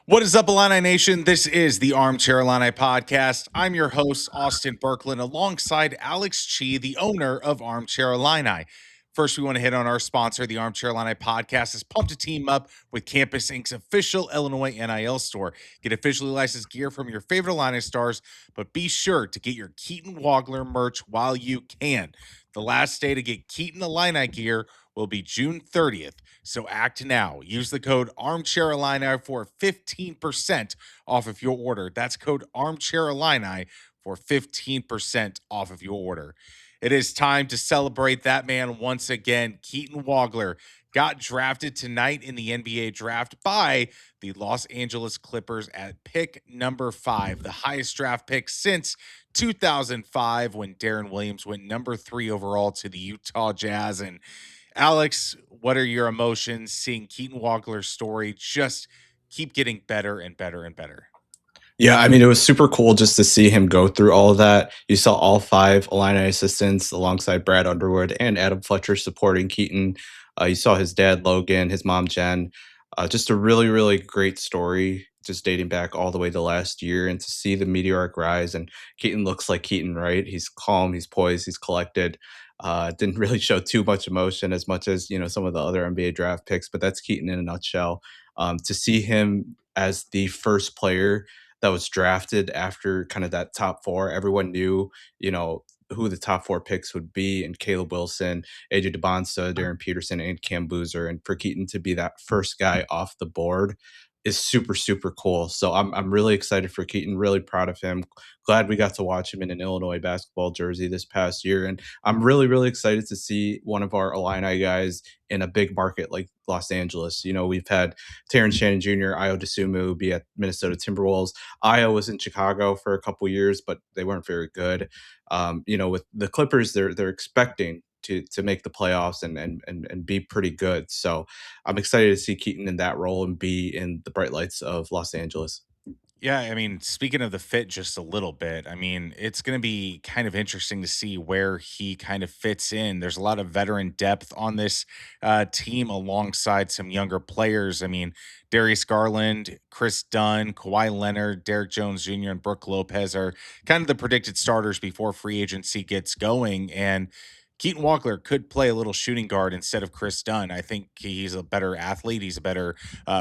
What is up, Illini Nation? This is the Armchair Illini Podcast. I'm your host, Austin Berkland, alongside Alex Chi, the owner of Armchair Illini. First, we want to hit on our sponsor. The Armchair Illini Podcast is pumped to team up with Campus Inc.'s official Illinois NIL store. Get officially licensed gear from your favorite Illini stars, but be sure to get your Keaton Wagler merch while you can. The last day to get Keaton Illini gear will be June 30th. So act now. Use the code Armchair Illini for 15% off of your order. That's code Armchair Illini for 15% off of your order. It is time to celebrate that man once again. Keaton Wagler got drafted tonight in the NBA draft by the Los Angeles Clippers at pick number 5, the highest draft pick since 2005 when Deron Williams went number 3 overall to the Utah Jazz. And Alex, what are your emotions seeing Keaton Wagler's story just keep getting better and better and better? Yeah, I mean, it was super cool just to see him go through all of that. You saw all 5 Illini assistants alongside Brad Underwood and Adam Fletcher supporting Keaton. You saw his dad, Logan, his mom, Jen. Just a really, really great story, just dating back all the way to last year. And to see the meteoric rise, and Keaton looks like Keaton, right? He's calm, he's poised, he's collected. Didn't really show too much emotion as much as, some of the other NBA draft picks, but that's Keaton in a nutshell. To see him as the first player that was drafted after kind of that top 4. Everyone knew, who the top 4 picks would be, and Caleb Wilson, AJ DeBonsa, Darren Peterson, and Cam Boozer. And for Keaton to be that first guy off the board is super, super cool. So I'm really excited for Keaton, really proud of him. Glad we got to watch him in an Illinois basketball jersey this past year. And I'm really, really excited to see one of our Illini guys in a big market like Los Angeles. We've had Terrence Shannon Jr., Io DeSumo be at Minnesota Timberwolves. Io was in Chicago for a couple years, but they weren't very good. With the Clippers, they're expecting to make the playoffs and be pretty good. So I'm excited to see Keaton in that role and be in the bright lights of Los Angeles. Yeah, I mean, speaking of the fit just a little bit, I mean, it's going to be kind of interesting to see where he kind of fits in. There's a lot of veteran depth on this team alongside some younger players. I mean, Darius Garland, Chris Dunn, Kawhi Leonard, Derek Jones Jr., and Brooke Lopez are kind of the predicted starters before free agency gets going. And Keaton Walker could play a little shooting guard instead of Chris Dunn. I think he's a better athlete. He's a better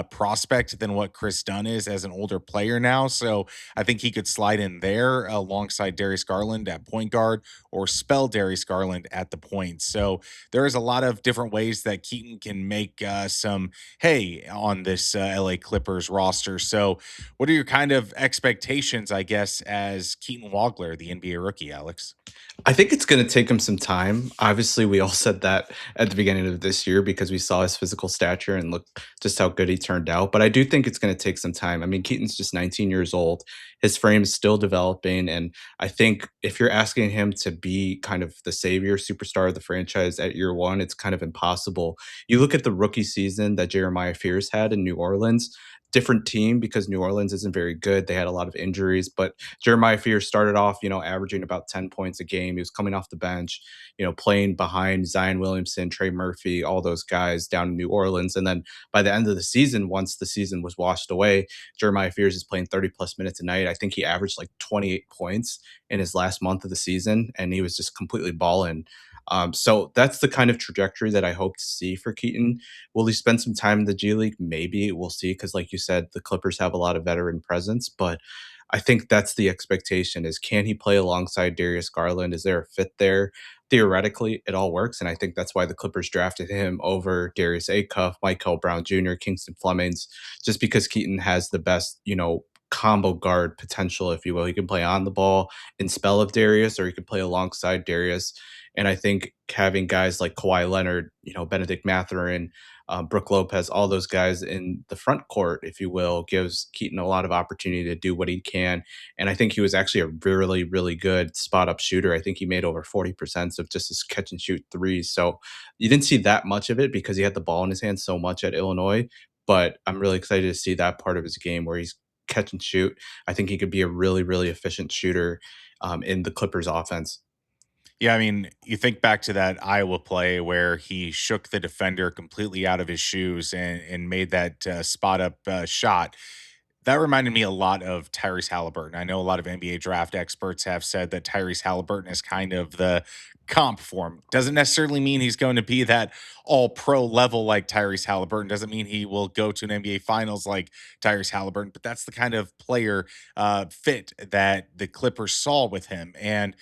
prospect than what Chris Dunn is as an older player now. So I think he could slide in there alongside Darius Garland at point guard or spell Darius Garland at the point. So there is a lot of different ways that Keaton can make some hay on this LA Clippers roster. So what are your kind of expectations, I guess, as Keaton Wagler, the NBA rookie, Alex? I think it's going to take him some time. Obviously, we all said that at the beginning of this year because we saw his physical stature and look just how good he turned out. But I do think it's going to take some time. I mean, Keaton's just 19 years old. His frame is still developing. And I think if you're asking him to be kind of the savior superstar of the franchise at year 1, it's kind of impossible. You look at the rookie season that Jeremiah Fears had in New Orleans. Different team because New Orleans isn't very good. They had a lot of injuries, but Jeremiah Fears started off, averaging about 10 points a game. He was coming off the bench, playing behind Zion Williamson, Trey Murphy, all those guys down in New Orleans. And then by the end of the season, once the season was washed away, Jeremiah Fears is playing 30 plus minutes a night. I think he averaged like 28 points in his last month of the season, and he was just completely balling. So that's the kind of trajectory that I hope to see for Keaton. Will he spend some time in the G League? Maybe we'll see. Because, like you said, the Clippers have a lot of veteran presence, but I think that's the expectation: is can he play alongside Darius Garland? Is there a fit there? Theoretically, it all works, and I think that's why the Clippers drafted him over Darius Acuff, Michael Brown Jr., Kingston Flemings, just because Keaton has the best, combo guard potential, if you will. He can play on the ball in spell of Darius, or he can play alongside Darius. And I think having guys like Kawhi Leonard, Benedict Mathurin, Brooke Lopez, all those guys in the front court, if you will, gives Keaton a lot of opportunity to do what he can. And I think he was actually a really, really good spot up shooter. I think he made over 40% of just his catch and shoot threes. So you didn't see that much of it because he had the ball in his hand so much at Illinois. But I'm really excited to see that part of his game where he's catch and shoot. I think he could be a really, really efficient shooter in the Clippers offense. Yeah, I mean, you think back to that Iowa play where he shook the defender completely out of his shoes and made that spot up shot. That reminded me a lot of Tyrese Halliburton. I know a lot of NBA draft experts have said that Tyrese Halliburton is kind of the comp for him. Doesn't necessarily mean he's going to be that all pro level like Tyrese Halliburton. Doesn't mean he will go to an NBA finals like Tyrese Halliburton, but that's the kind of player fit that the Clippers saw with him. And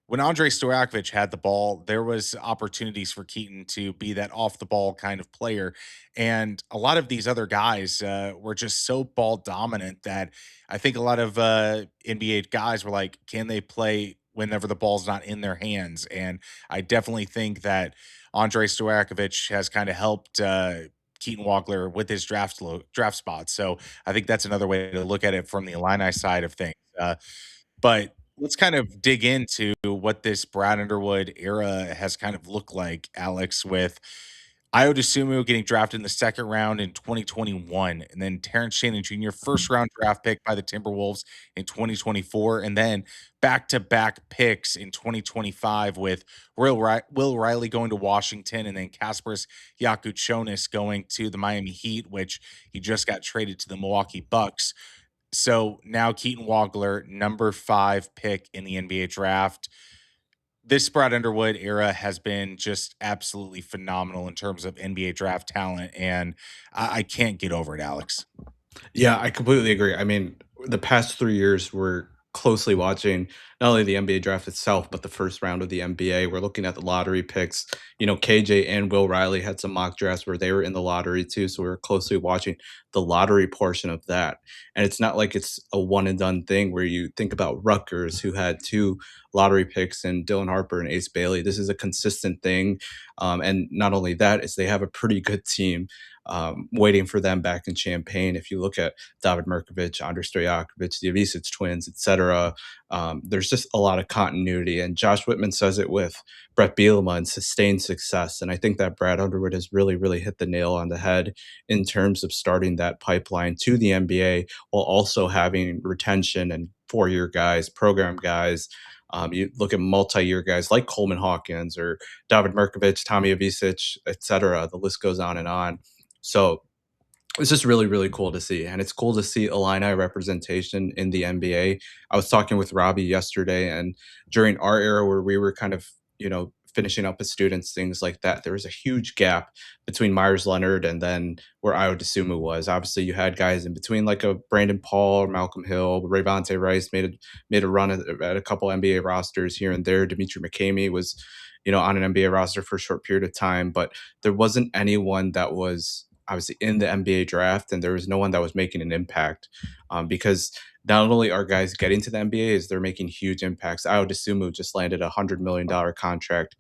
when Andre Stojakovic had the ball, there was opportunities for Keaton to be that off the ball kind of player, and a lot of these other guys were just so ball dominant that I think a lot of NBA guys were like, can they play whenever the ball's not in their hands? And I definitely think that Andre Stojakovic has kind of helped. Keaton Wagler with his draft spot. So I think that's another way to look at it from the Illini side of things. But let's kind of dig into what this Brad Underwood era has kind of looked like, Alex, with Io DeSumo getting drafted in the second round in 2021, and then Terrence Shannon Jr., first round draft pick by the Timberwolves in 2024, and then back to back picks in 2025 with Will Riley going to Washington, and then Kasparas Yakuchonis going to the Miami Heat, which he just got traded to the Milwaukee Bucks. So now Keaton Wagler, number 5 pick in the NBA draft. This Brad Underwood era has been just absolutely phenomenal in terms of NBA draft talent, and I can't get over it, Alex. Yeah, I completely agree. I mean, the past 3 years, we're closely watching not only the NBA draft itself, but the first round of the NBA. We're looking at the lottery picks. You know, KJ and Will Riley had some mock drafts where they were in the lottery too, so we're closely watching the lottery portion of that. And it's not like it's a one and done thing where you think about Rutgers, who had 2 lottery picks, and Dylan Harper and Ace Bailey. This is a consistent thing. And not only that, is they have a pretty good team waiting for them back in Champaign. If you look at David Mirkovic, Andrei Stojakovic, the Avicic twins, etc., there's just a lot of continuity. And Josh Whitman says it with Brett Bielema and sustained success. And I think that Brad Underwood has really, really hit the nail on the head in terms of starting that pipeline to the NBA while also having retention and 4 year guys, program guys. You look at multi-year guys like Coleman Hawkins or David Mirkovic, Tommy Avicic, etc. The list goes on and on. So it's just really, really cool to see. And it's cool to see Illini representation in the NBA. I was talking with Robbie yesterday, and during our era where we were kind of, finishing up as students, things like that, there was a huge gap between Myers Leonard and then where Io DeSumo was. Obviously, you had guys in between like a Brandon Paul or Malcolm Hill. Rayvonte Rice made a run at a couple NBA rosters here and there. Dimitri McCamey was, on an NBA roster for a short period of time, but there wasn't anyone that was obviously in the NBA draft, and there was no one that was making an impact because not only are guys getting to the NBA, is they're making huge impacts. Io DeSumo just landed a $100 million contract.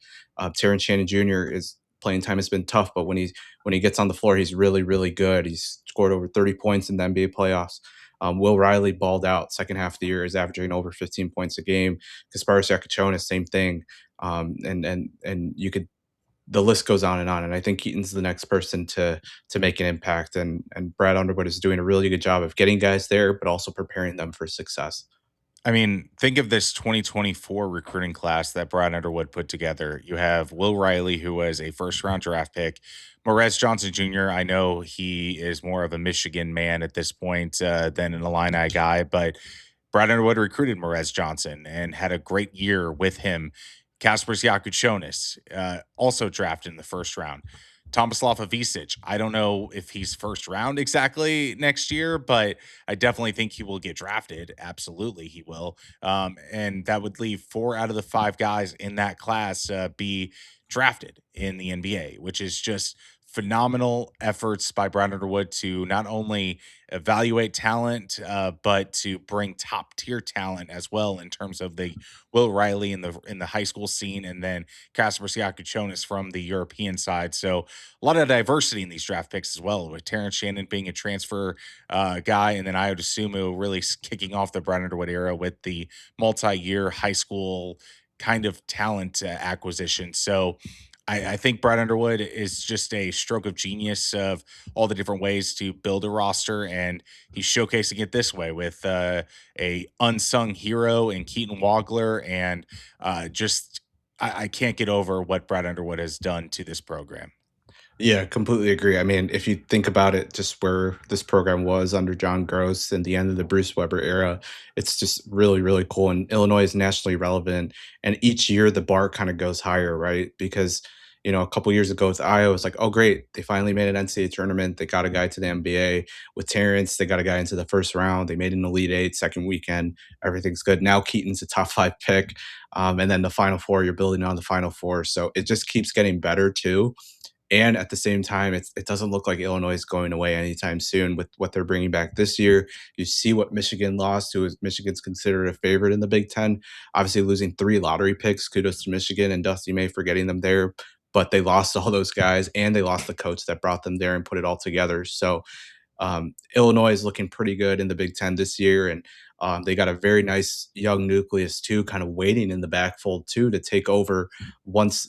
Terrence Shannon Jr. is playing time has been tough, but when he gets on the floor, he's really, really good. He's scored over 30 points in the NBA playoffs. Will Riley balled out second half of the year, is averaging over 15 points a game. Kasparas Yakuchonis, same thing. And you could the list goes on and on. And I think Keaton's the next person to make an impact. And Brad Underwood is doing a really good job of getting guys there, but also preparing them for success. I mean, think of this 2024 recruiting class that Brad Underwood put together. You have Will Riley, who was a first round draft pick. Morez Johnson Jr., I know he is more of a Michigan man at this point than an Illini guy, but Brad Underwood recruited Morez Johnson and had a great year with him. Kasparas Yakuchonis, also drafted in the first round. Tomislav Avicic, I don't know if he's first round exactly next year, but I definitely think he will get drafted. Absolutely, he will. And that would leave 4 out of the 5 guys in that class be drafted in the NBA, which is just phenomenal efforts by Brad Underwood to not only evaluate talent, but to bring top tier talent as well in terms of the Will Riley in the high school scene, and then Kasparas Yakuchonis from the European side. So a lot of diversity in these draft picks as well, with Terrence Shannon being a transfer guy, and then Io DeSumo really kicking off the Brad Underwood era with the multi-year high school kind of talent acquisition. So I think Brad Underwood is just a stroke of genius of all the different ways to build a roster, and he's showcasing it this way with a unsung hero in Keaton Wagler, and just I can't get over what Brad Underwood has done to this program. Yeah, completely agree. I mean, if you think about it, just where this program was under John Gross and the end of the Bruce Weber era, it's just really, really cool. And Illinois is nationally relevant. And each year the bar kind of goes higher, right? Because, a couple years ago with Iowa, it's like, oh, great. They finally made an NCAA tournament. They got a guy to the NBA. With Terrence, they got a guy into the first round. They made an Elite Eight, second weekend. Everything's good. Now Keaton's a top five pick. And then the Final Four, you're building on the Final Four. So it just keeps getting better, too. And at the same time, it doesn't look like Illinois is going away anytime soon with what they're bringing back this year. You see what Michigan lost, who is Michigan's considered a favorite in the Big Ten. Obviously, losing three lottery picks. Kudos to Michigan and Dusty May for getting them there. But they lost all those guys, and they lost the coach that brought them there and put it all together. So Illinois is looking pretty good in the Big Ten this year, and they got a very nice young nucleus too, kind of waiting in the backfold too to take over once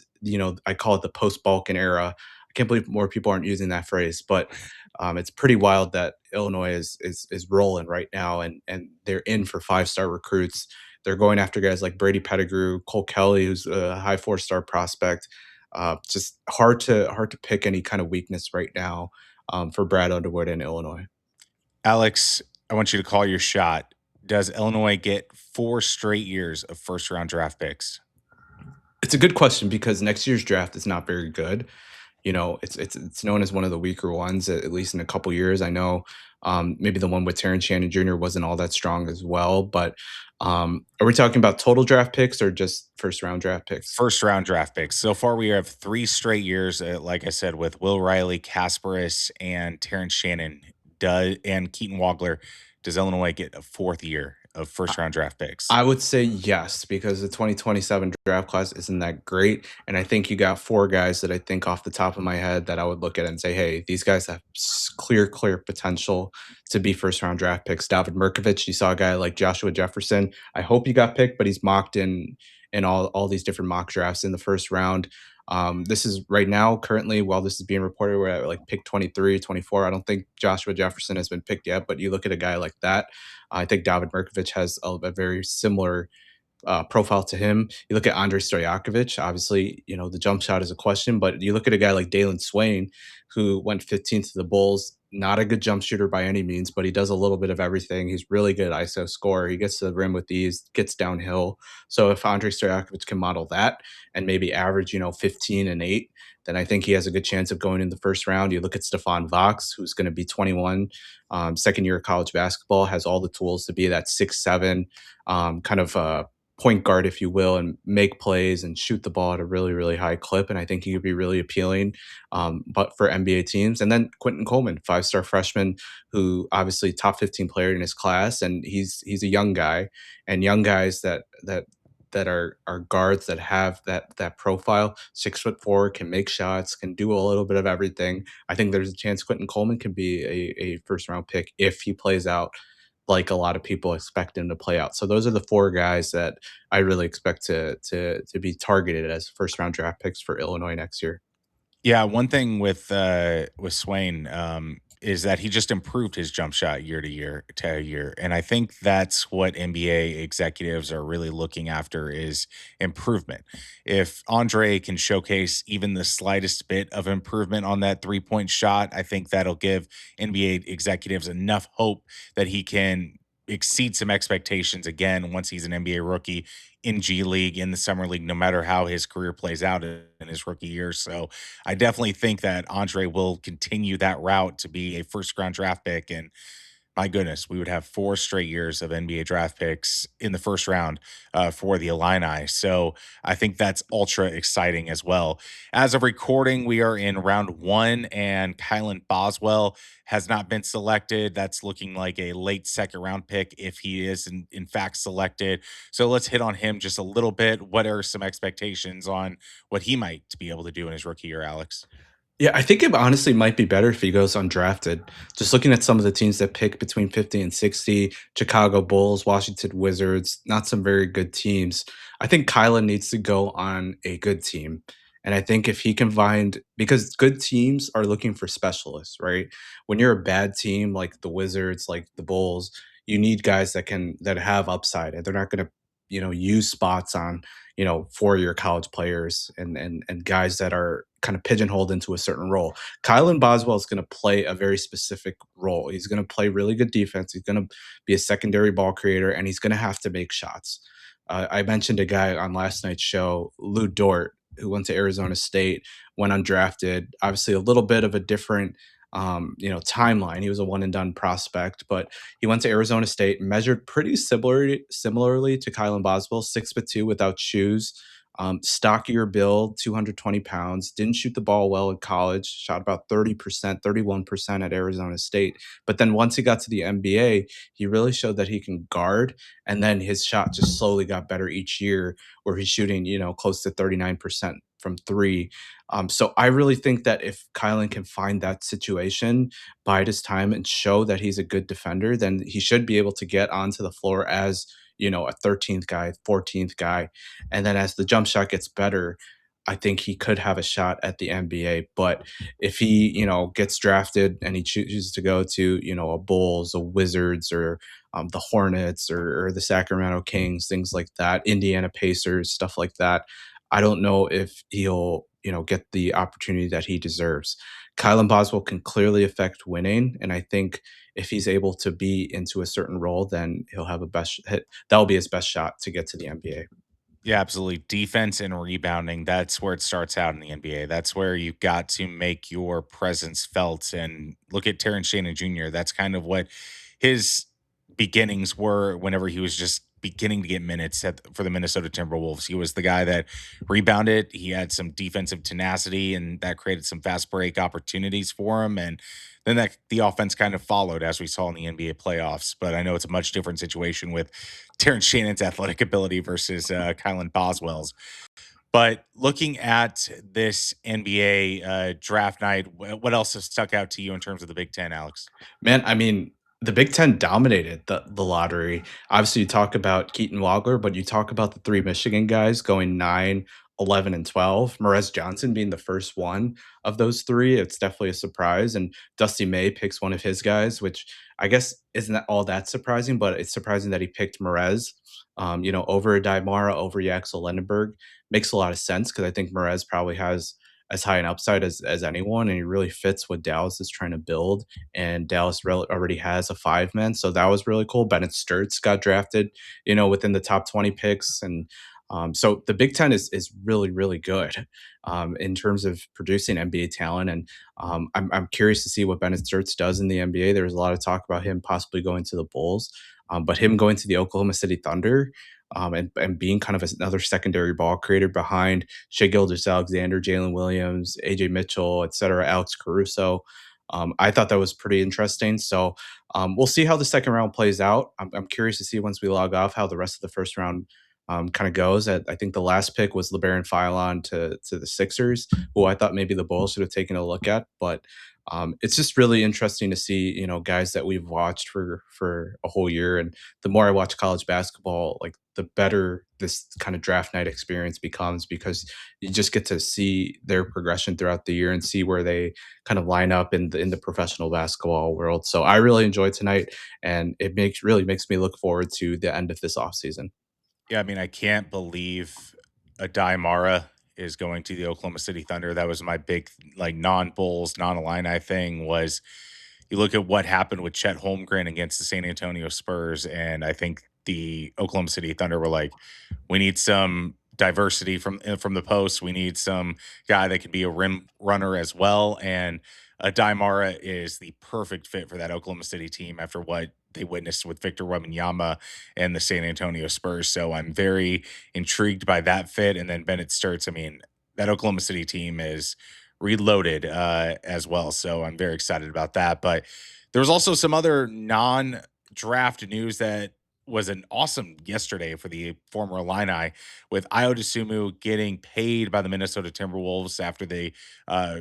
I call it the post Balkan era. I can't believe more people aren't using that phrase, but it's pretty wild that Illinois is rolling right now, and they're in for 5-star recruits. They're going after guys like Brady Pettigrew, Cole Kelly, who's a high 4-star prospect. Just hard to pick any kind of weakness right now for Brad Underwood in Illinois. Alex, I want you to call your shot. Does Illinois get 4 straight years of first round draft picks? It's a good question because next year's draft is not very good. It's known as one of the weaker ones, at least in a couple years. I know maybe the one with Terrence Shannon Jr. wasn't all that strong as well. But are we talking about total draft picks or just first round draft picks? First round draft picks. So far, we have 3 straight years, like I said, with Will Riley, Kasparis, and Terrence Shannon and Keaton Wagler. Does Illinois get a fourth year of first round draft picks? I would say yes, because the 2027 draft class isn't that great. And I think you got four guys that I think off the top of my head that I would look at and say, hey, these guys have clear potential to be first round draft picks. David Merkovich, you saw a guy like Joshua Jefferson. I hope he got picked, but he's mocked in all these different mock drafts in the first round. This is right now, currently, while this is being reported, we're at like pick 23, 24. I don't think Joshua Jefferson has been picked yet, but you look at a guy like that. I think David Merkovich has a very similar profile to him. You look at Andrei Stojakovic, obviously, the jump shot is a question, but you look at a guy like Dalen Swain, who went 15th to the Bulls. Not a good jump shooter by any means, but he does a little bit of everything. He's really good ISO scorer. He gets to the rim with ease, gets downhill. So if Andrei Stojakovic can model that and maybe average, 15 and 8, then I think he has a good chance of going in the first round. You look at Stephon Vox, who's going to be 21, second year of college basketball, has all the tools to be that 6'7", kind of point guard, if you will, and make plays and shoot the ball at a really, really high clip. And I think he could be really appealing, but for NBA teams. And then Quentin Coleman, 5-star freshman, who obviously top 15 player in his class, and he's a young guy, and young guys that are guards that have that profile, 6'4", can make shots, can do a little bit of everything. I think there's a chance Quentin Coleman can be a first round pick if he plays out like a lot of people expect him to play out. So those are the four guys that I really expect to be targeted as first round draft picks for Illinois next year. Yeah, one thing with Swain is that he just improved his jump shot year to year, and I think that's what NBA executives are really looking after is improvement. If Andre can showcase even the slightest bit of improvement on that 3-point shot, I think that'll give NBA executives enough hope that he can exceed some expectations again once he's an NBA rookie in G League, in the Summer League, no matter how his career plays out in his rookie year. So I definitely think that Andre will continue that route to be a first round draft pick. And my goodness, we would have 4 straight years of NBA draft picks in the first round for the Illini. So I think that's ultra exciting as well. As of recording, we are in round 1, and Kylan Boswell has not been selected. That's looking like a late second round pick if he is in fact selected. So let's hit on him just a little bit. What are some expectations on what he might be able to do in his rookie year, Alex? Yeah, I think it honestly might be better if he goes undrafted. Just looking at some of the teams that pick between 50 and 60, Chicago Bulls, Washington Wizards, not some very good teams. I think Kyla needs to go on a good team. And I think if he can find, because good teams are looking for specialists, right? When you're a bad team like the Wizards, like the Bulls, you need guys that have upside, and they're not going to, use spots on four-year college players and guys that are kind of pigeonholed into a certain role. Kylan Boswell is going to play a very specific role. He's going to play really good defense. He's going to be a secondary ball creator, and he's going to have to make shots. I mentioned a guy on last night's show, Lou Dort, who went to Arizona State, went undrafted. Obviously, a little bit of a different timeline. He was a one and done prospect, but he went to Arizona State, measured pretty similarly to Kylan Boswell, 6'2" without shoes, stockier build, 220 pounds, didn't shoot the ball well in college, shot about 30%, 31% at Arizona State. But then once he got to the NBA, he really showed that he can guard. And then his shot just slowly got better each year, where he's shooting, close to 39% from three. So I really think that if Kylan can find that situation, bide his time, and show that he's a good defender, then he should be able to get onto the floor as, a 13th guy, 14th guy. And then as the jump shot gets better, I think he could have a shot at the NBA. But if he, gets drafted and he chooses to go to, a Bulls, a Wizards, or the Hornets, or the Sacramento Kings, things like that, Indiana Pacers, stuff like that, I don't know if he'll, get the opportunity that he deserves. Kylan Boswell can clearly affect winning, and I think if he's able to be into a certain role, then he'll have a best hit. That'll be his best shot to get to the NBA. Yeah, absolutely. Defense and rebounding, that's where it starts out in the NBA. That's where you've got to make your presence felt. And look at Terrence Shannon Jr. That's kind of what his beginnings were whenever he was just beginning to get minutes for the Minnesota Timberwolves. He was the guy that rebounded. He had some defensive tenacity, and that created some fast break opportunities for him. And then the offense kind of followed, as we saw in the NBA playoffs. But I know it's a much different situation with Terrence Shannon's athletic ability versus Kylan Boswell's. But looking at this NBA draft night, what else has stuck out to you in terms of the Big Ten, Alex? Man, I mean, the Big Ten dominated the lottery. Obviously, you talk about Keaton Wagler, but you talk about the three Michigan guys going 9, 11, and 12. Merez Johnson being the first one of those three. It's definitely a surprise. And Dusty May picks one of his guys, which I guess isn't all that surprising, but it's surprising that he picked Merez, over Daimara, over Yaxel Lendenberg. Makes a lot of sense because I think Merez probably has as high an upside as anyone, and he really fits what Dallas is trying to build. And Dallas already has a 5-man, so that was really cool. Bennett Sturts got drafted, within the top 20 picks, and so the Big Ten is really, really good in terms of producing NBA talent. And I'm curious to see what Bennett Sturts does in the NBA. There was a lot of talk about him possibly going to the Bulls, but him going to the Oklahoma City Thunder, and being kind of another secondary ball creator behind Shai Gilgeous-Alexander, Jalen Williams, AJ Mitchell, et cetera, Alex Caruso. I thought that was pretty interesting. So we'll see how the second round plays out. I'm curious to see once we log off how the rest of the first round kind of goes. I think the last pick was LeBaron Philon to the Sixers, who I thought maybe the Bulls should have taken a look at. But it's just really interesting to see, guys that we've watched for a whole year. And the more I watch college basketball, like the better this kind of draft night experience becomes, because you just get to see their progression throughout the year and see where they kind of line up in the professional basketball world. So I really enjoyed tonight, and it really makes me look forward to the end of this offseason. Yeah, I mean, I can't believe Adai Mara is going to the Oklahoma City Thunder. That was my big, like, non-Bulls, non-Illini thing. Was you look at what happened with Chet Holmgren against the San Antonio Spurs, and I think the Oklahoma City Thunder were like, we need some diversity from the post. We need some guy that can be a rim runner as well. And Adai Mara is the perfect fit for that Oklahoma City team after what they witnessed with Victor Wembanyama and the San Antonio Spurs. So I'm very intrigued by that fit. And then Bennett Sturts, I mean, that Oklahoma City team is reloaded as well. So I'm very excited about that. But there was also some other non-draft news that was an awesome yesterday for the former Illini, with Io DeSumo getting paid by the Minnesota Timberwolves after the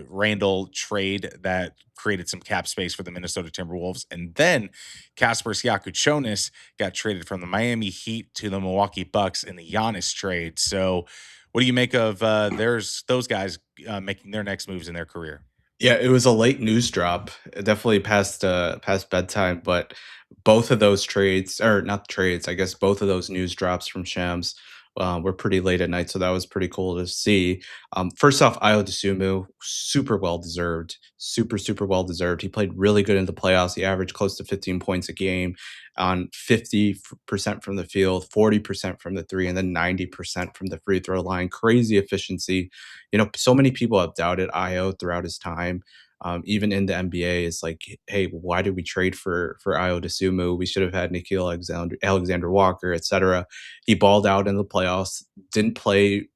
Randall trade that created some cap space for the Minnesota Timberwolves. And then Kasper Siakouchonis got traded from the Miami Heat to the Milwaukee Bucks in the Giannis trade. So what do you make of those guys making their next moves in their career? Yeah, it was a late news drop. Definitely past bedtime, but both of those trades, or not trades, I guess both of those news drops from Shams were pretty late at night, so that was pretty cool to see. First off, Io DeSumo, super well deserved, super well deserved. He played really good in the playoffs. He averaged close to 15 points a game on 50% from the field, 40% from the three, and then 90% from the free throw line. Crazy efficiency. So many people have doubted Io throughout his time. Even in the NBA, it's like, hey, why did we trade for Io DeSumo? We should have had Nikhil Alexander Walker, etc. He balled out in the playoffs, didn't play.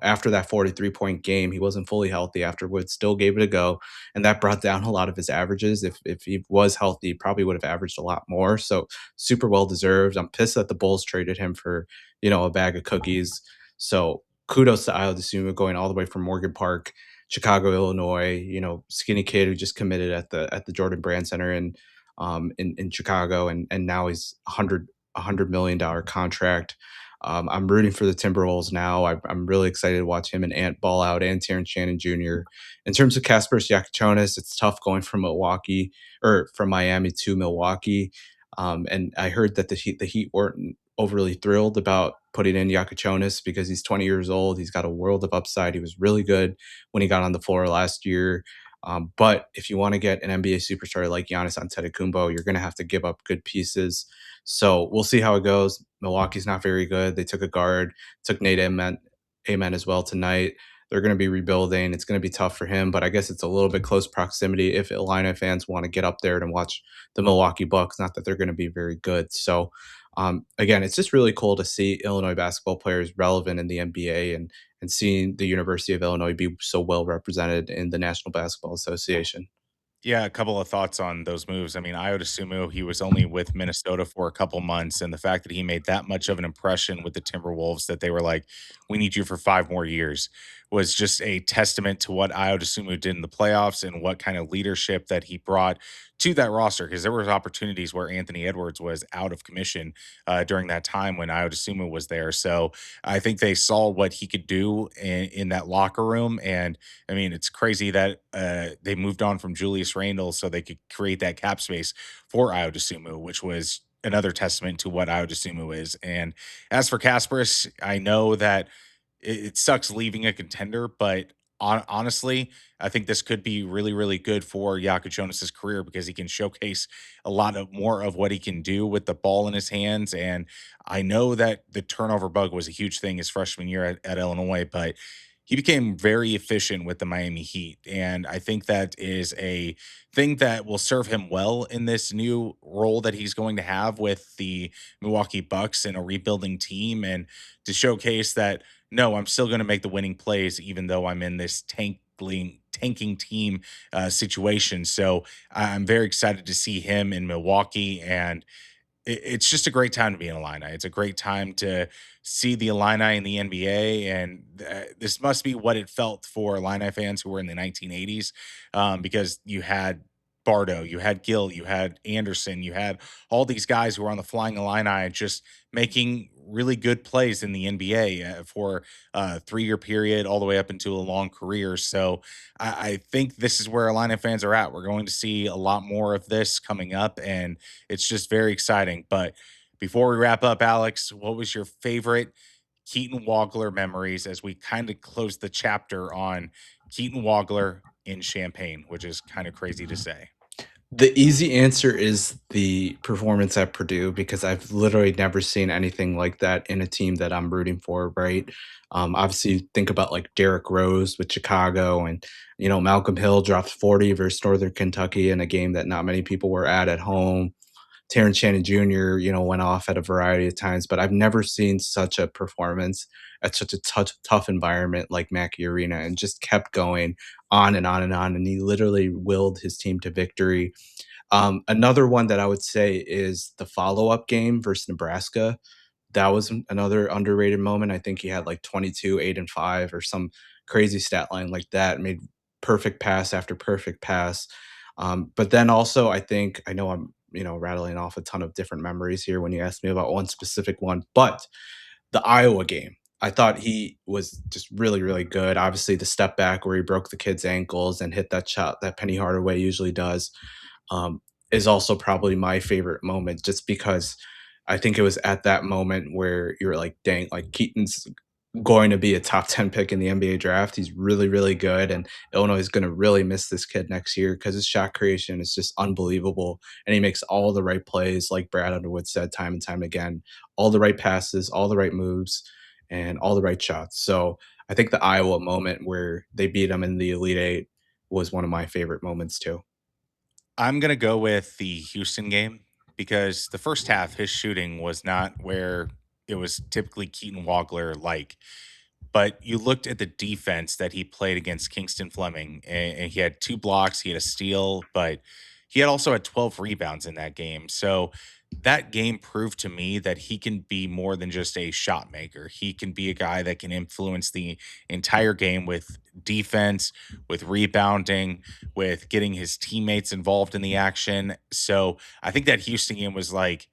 After that 43-point game, he wasn't fully healthy afterwards, still gave it a go. And that brought down a lot of his averages. If he was healthy, he probably would have averaged a lot more. So super well deserved. I'm pissed that the Bulls traded him for, a bag of cookies. So kudos to Io DeSumo going all the way from Morgan Park, Chicago, Illinois, skinny kid who just committed at the Jordan Brand Center in Chicago, and now he's $100 million contract. I'm rooting for the Timberwolves now. I'm really excited to watch him and Ant ball out, and Terrence Shannon Jr. In terms of Kasparas Giacochonis, it's tough going from Miami to Milwaukee. And I heard that the Heat weren't overly thrilled about putting in Giacochonis because he's 20 years old. He's got a world of upside. He was really good when he got on the floor last year. But if you want to get an NBA superstar like Giannis Antetokounmpo, you're going to have to give up good pieces. So we'll see how it goes. Milwaukee's not very good. They took a guard, took Nate Amen as well tonight. They're going to be rebuilding. It's going to be tough for him, but I guess it's a little bit close proximity if Illini fans want to get up there and watch the Milwaukee Bucks. Not that they're going to be very good. So again, it's just really cool to see Illinois basketball players relevant in the NBA and seeing the University of Illinois be so well represented in the National Basketball Association. Yeah, a couple of thoughts on those moves. I mean, Ayo Dosunmu, he was only with Minnesota for a couple months, and the fact that he made that much of an impression with the Timberwolves that they were like, "We need you for 5 more years," was just a testament to what Ayo Dosunmu did in the playoffs and what kind of leadership that he brought to that roster. Because there was opportunities where Anthony Edwards was out of commission during that time when Ayo Dosunmu was there. So I think they saw what he could do in that locker room, and I mean, it's crazy that they moved on from Julius Randle so they could create that cap space for Ayo Dosunmu, which was another testament to what Ayo Dosunmu is. And as for Kasparis, I know that it sucks leaving a contender, but honestly, I think this could be really, really good for Jakob Jonas's career because he can showcase a lot of more of what he can do with the ball in his hands. And I know that the turnover bug was a huge thing his freshman year at Illinois, but he became very efficient with the Miami Heat. And I think that is a thing that will serve him well in this new role that he's going to have with the Milwaukee Bucks and a rebuilding team, and to showcase that no, I'm still going to make the winning plays, even though I'm in this tanking team situation. So I'm very excited to see him in Milwaukee, and it's just a great time to be an Illini. It's a great time to see the Illini in the NBA, and this must be what it felt for Illini fans who were in the 1980s, because you had Bardo, you had Gill, you had Anderson, you had all these guys who were on the Flying Illini just making really good plays in the NBA for a 3 year period all the way up into a long career. So I think this is where Illini fans are at. We're going to see a lot more of this coming up, and it's just very exciting. But before we wrap up, Alex, what was your favorite Keaton Wagler memories as we kind of close the chapter on Keaton Wagler in Champaign, which is kind of crazy to say? The easy answer is the performance at Purdue because I've literally never seen anything like that in a team that I'm rooting for, right? Obviously, think about like Derrick Rose with Chicago, and Malcolm Hill dropped 40 versus Northern Kentucky in a game that not many people were at home. Terrence Shannon Jr., went off at a variety of times, but I've never seen such a performance at such a tough environment like Mackey Arena, and just kept going on and on and on. And he literally willed his team to victory. Another one that I would say is the follow up game versus Nebraska. That was another underrated moment. I think he had like 22, 8 and 5 or some crazy stat line like that, made perfect pass after perfect pass. But then also, I know I'm, rattling off a ton of different memories here when you asked me about one specific one, but the Iowa game, I thought he was just really, really good. Obviously, the step back where he broke the kid's ankles and hit that shot that Penny Hardaway usually does, is also probably my favorite moment, just because I think it was at that moment where you're like, dang, like Keaton's going to be a top 10 pick in the NBA draft. He's really, really good. And Illinois is going to really miss this kid next year because his shot creation is just unbelievable. And he makes all the right plays, like Brad Underwood said time and time again, all the right passes, all the right moves, and all the right shots. So I think the Iowa moment where they beat him in the Elite Eight was one of my favorite moments too. I'm going to go with the Houston game because the first half, his shooting was not where it was typically Keaton Wagler like. But you looked at the defense that he played against Kingston Fleming, and he had 2 blocks, he had a steal, but he had also had 12 rebounds in that game. So that game proved to me that he can be more than just a shot maker. He can be a guy that can influence the entire game with defense, with rebounding, with getting his teammates involved in the action. So I think that Houston game was like,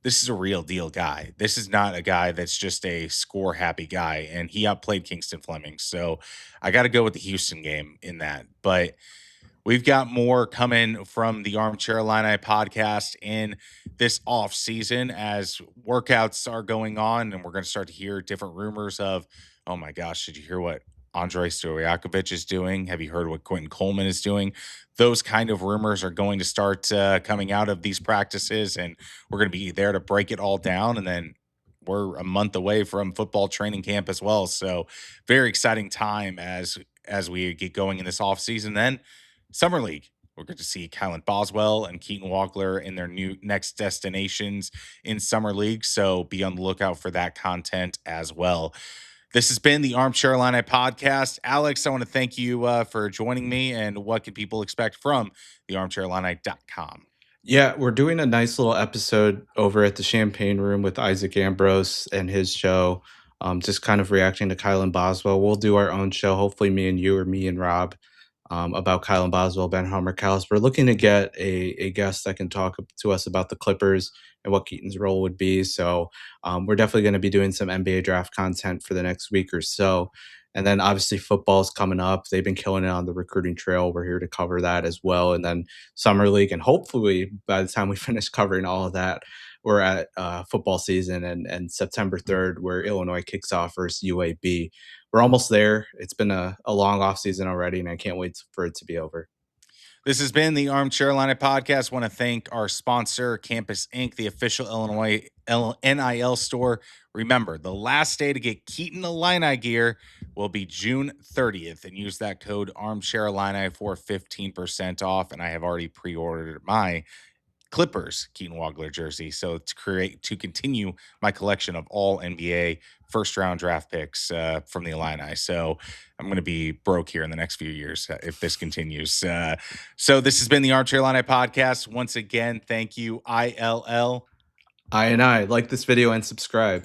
this is a real deal guy. This is not a guy that's just a score happy guy. And he outplayed Kingston Fleming. So I got to go with the Houston game in that. But we've got more coming from the Armchair Illini podcast in this off season as workouts are going on, and we're going to start to hear different rumors of, oh my gosh, did you hear what Andrei Stojakovic is doing? Have you heard what Quentin Coleman is doing? Those kind of rumors are going to start coming out of these practices, and we're going to be there to break it all down. And then we're a month away from football training camp as well. So very exciting time as we get going in this off season. Then Summer League. We're going to see Kylan Boswell and Keaton Wagler in their new next destinations in Summer League. So be on the lookout for that content as well. This has been the Armchair Illini podcast. Alex, I want to thank you for joining me. And what can people expect from the armchairillini.com? Yeah, we're doing a nice little episode over at the Champagne Room with Isaac Ambrose and his show, just kind of reacting to Kylan Boswell. We'll do our own show, hopefully me and you or me and Rob, about Kylan Boswell, Ben Homer Callis. We're looking to get a guest that can talk to us about the Clippers and what Keaton's role would be. So we're definitely going to be doing some NBA draft content for the next week or so. And then obviously football's coming up. They've been killing it on the recruiting trail. We're here to cover that as well. And then summer league. And hopefully by the time we finish covering all of that, we're at football season and September 3rd, where Illinois kicks off versus UAB. We're almost there. It's been a long off season already, and I can't wait for it to be over. This has been the Armchair Illini podcast. Want to thank our sponsor, Campus Inc., the official Illinois NIL store. Remember, the last day to get Keaton Illini gear will be June 30th, and use that code Armchair Illini for 15% off. And I have already pre-ordered my Clippers Keaton Wagler jersey. So to continue my collection of all NBA first round draft picks from the Illini. So I'm going to be broke here in the next few years if this continues. So this has been the Armchair Illini podcast. Once again, thank you, ILL. I like this video and subscribe.